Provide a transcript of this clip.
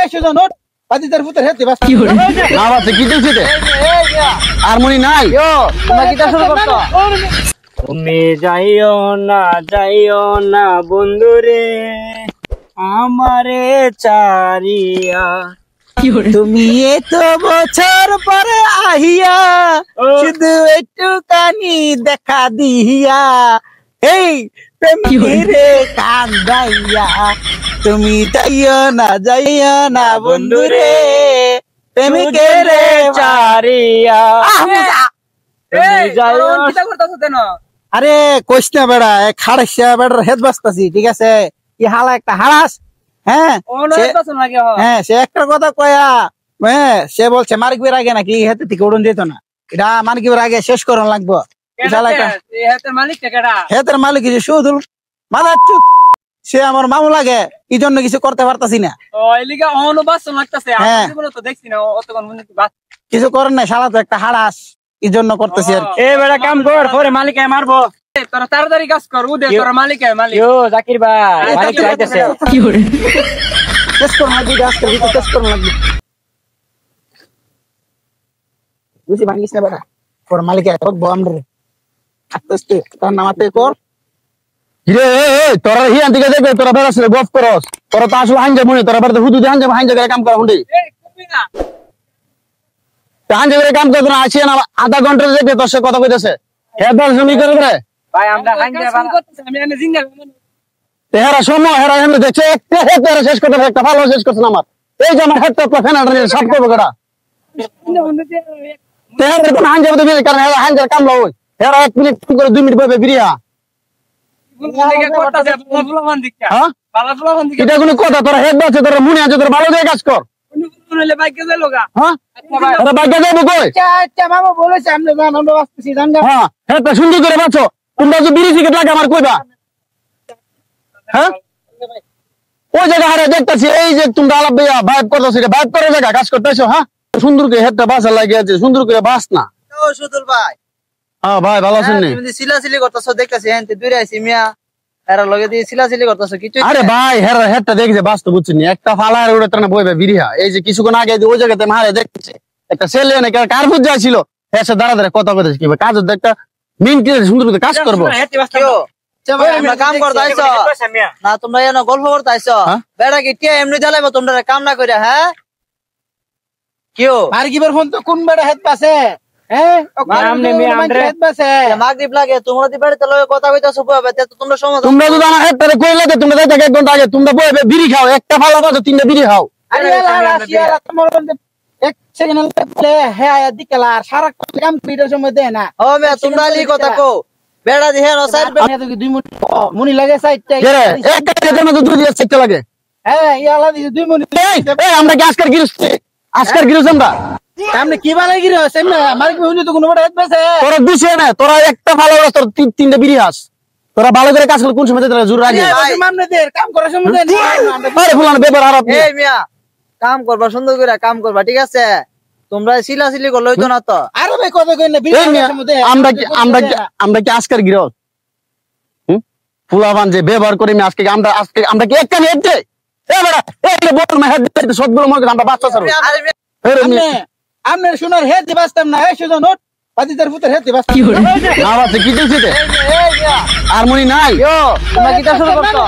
এই সুজন উঠ বাতিদার পুত্র হেতে বাস কি হরে না বাস কি দিছিস রে আর মনি নাই তোমরা কি শুরু করছো তুমি যাইও না বন্ধুরে আমারে চারিয়া কি হরে তুমি এত বছর পরে আহিয়া শুধু একটু কানি দেখা দিয়া এই প্রেমীরে কান্দাইয়া তুমি যাইও না বন্ধুরে প্রেমিকের চারিয়া আরে কইস না বেড়া খাড়াইয়া বেড়ার হেদ বাস্তাছি ঠিক আছে কি হালা একটা হারাস হ্যাঁ হ্যাঁ সে একটা কথা কয়া হ্যাঁ সে বলছে মার্কিবের আগে নাকি হেতে থেকে উড়ন যেত না এটা মার্কিবের আগে শেষ করন লাগবো হেতের মালিক শুধু মাদার চুপ সে আমার মামু লাগে এই জন্য কিছু করতে পারতাছি না কিছু করেন না সারা তো একটা হারাস এই জন্য করতেছি আর এ বেড়া কাম কর পরে মালিক মারবো তোরা তাড়াতাড়ি কাজ কর উদে তোরা মালিক জাকির ভাই মালিক চাইতেছে কি হরে শেষ করুন লাগবে আজকে শেষ করুন লাগবে বুঝি ভাঙিস না বেটা তোর মালিক ঠকবো আমরা আস্তে আস্তে তার নামাতে কর রে তোরা হিয়ান দিকে দেখবে তোরা বেরাস রে গফ করস তোরা তো আসলে হাঞ্জা মনে তোরা বাড়িতে হুদু হাঞ্জা করে কাম করা হুন্ডি হাঞ্জা করে কাম করতে না আসিয়া না আধা ঘন্টা দেখবে তোর সাথে কথা কইতেছে হেদার জমি করে রে ভাই আমরা হাঞ্জা করতেছি আমি এনে জিঙ্গা হেরা সময় হেরা এমনি দেখছে একটা হেদার শেষ করতে একটা ভালো শেষ করছে আমার এই যে আমার হেডটা ফেনাটা নিয়ে সব করবো গড়া তেহার তো হাঞ্জা বলতে বেশি কারণ হেরা হাঞ্জার কাম লও হেরা 1 মিনিট করে 2 মিনিট বইবে বিরিয়া হ্যাঁ এটা কোনো কথা তোরা হেড আছে তোরা মনে আছে তোরা ভালো দিয়ে কাজ কর হ্যাঁ তোরা বাইকে যাবো কই আচ্ছা মামা বলেছে আমরা জান আমরা বাঁচতেছি জান হ্যাঁ হেডটা সুন্দর করে বাঁচো তোমরা যে বিড়ি সিগারেট লাগে আমার কইবা হ্যাঁ ওই জায়গা হারে দেখতেছি এই যে তোমরা আলাপ ভাইয়া ভাইব করতেছো এটা ভাইব করে জায়গা কাজ করতেছো হ্যাঁ সুন্দর করে হেডটা বাঁচা লাগে আছে সুন্দর করে বাঁচ না ও সুদুল ভাই হ্যাঁ ভাই ভালো আছেন নি তুমি সিলাসিলি করতেছো দেখতেছি এনতে দূরে আইছি মিয়া এরা লগে দিয়ে সিলাসিলি করতেছো কিছু আরে ভাই হেডটা দেখছে বাঁচতে বুঝছেন একটা ফালার ওটা তো না বইবে বিরিয়া এই যে কিছুক্ষণ আগে ওই জায়গাতে মারে দেখতেছে একটা ছেলে না কার বুঝ যাইছিল এসে দাঁড়া দাঁড়া কথা কইতেছে কি কাজের একটা মিনিটে সুন্দর করে কাজ করবো আমরা কাম করতে আইছো না তোমরা এনে গল্প করতে আইছো বেড়া কি টিয়া এমনি জ্বালাইবো তোমরা কাম না কইরা হ্যাঁ কিও মার্কিবের ফোন তো কোন বেড়া হেড পাছে হ্যাঁ আমনে মি আমরে হেড পাছে মাগরিব লাগে তোমরা দি বেড়াতে লগে কথা কইতাছো বইবে তে তো তোমরা সমাজ তোমরা যদি আমার হেডটারে কই লাগে তোমরা যাইতে 1 ঘন্টা আগে তোমরা বইবে বিড়ি খাও একটা ফালা বাজো 3টা বিড়ি খাও আরে আসিয়া তোমার বন্ধে এক সেকেন্ড প্লে হ্যাঁ দিকলা সারা কাম কইরার সময় দেয় না ও মে তোমরা লি কথা কো বেড়া দি হ্যাঁ সাইড বেড়া তো কি 2 মিনিট মুনি লাগে সাইডটা রে এক কাজের মধ্যে 2 দিন সেকতে লাগে হ্যাঁ ইয়ালা দি 2 মিনিট এই আমরা কি আজকার গিরস আমরা সামনে কি বালাই গিরে সামনে মার্ক হইনি তো কোনো বড় হেড পাছে তোরা দিছে না তোরা একটা ভালো তোর 3টা বিড়ি হাস তোরা ভালো করে কাজ করলে কোন সময় তোরা জোর রাখে মামনে দে কাম করার সময় দেন আরে ফুলান বেবার আর আপনি এই মিয়া কাম করবা সুন্দর করে কাম করবা ঠিক আছে তোমরা সিলাসিলি করলে হইতো না তো আরে ভাই কবে কইনা বিড়ির সময় আমরা কি আজকার গিরস ফুলাবান যে ব্যবহার করি আজকে আমরা কি একটা হেড দে এ বড় এই বল মে হেড দে সবগুলো মনে আমরা বাচ্চা ছাড়ো আমনে শোনার হেড দিবাস্তাম না এই সুজন উঠ বাতিদার পুত্র হেড দিবাস্তাম কি হরে না বাস কি দিছিস আর মনি নাই তোমরা কি শুরু করছো